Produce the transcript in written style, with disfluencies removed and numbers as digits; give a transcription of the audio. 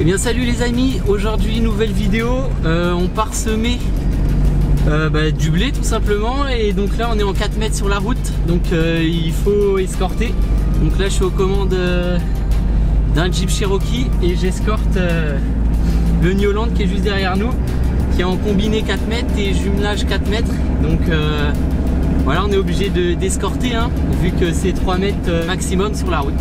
Eh bien salut les amis, aujourd'hui nouvelle vidéo, on part semer du blé tout simplement, et donc là on est en 4 mètres sur la route, donc il faut escorter. Donc là je suis aux commandes d'un Jeep Cherokee et j'escorte le New Holland qui est juste derrière nous, qui est en combiné 4 mètres et jumelage 4 mètres. Donc voilà, on est obligé d'escorter vu que c'est 3 mètres maximum sur la route.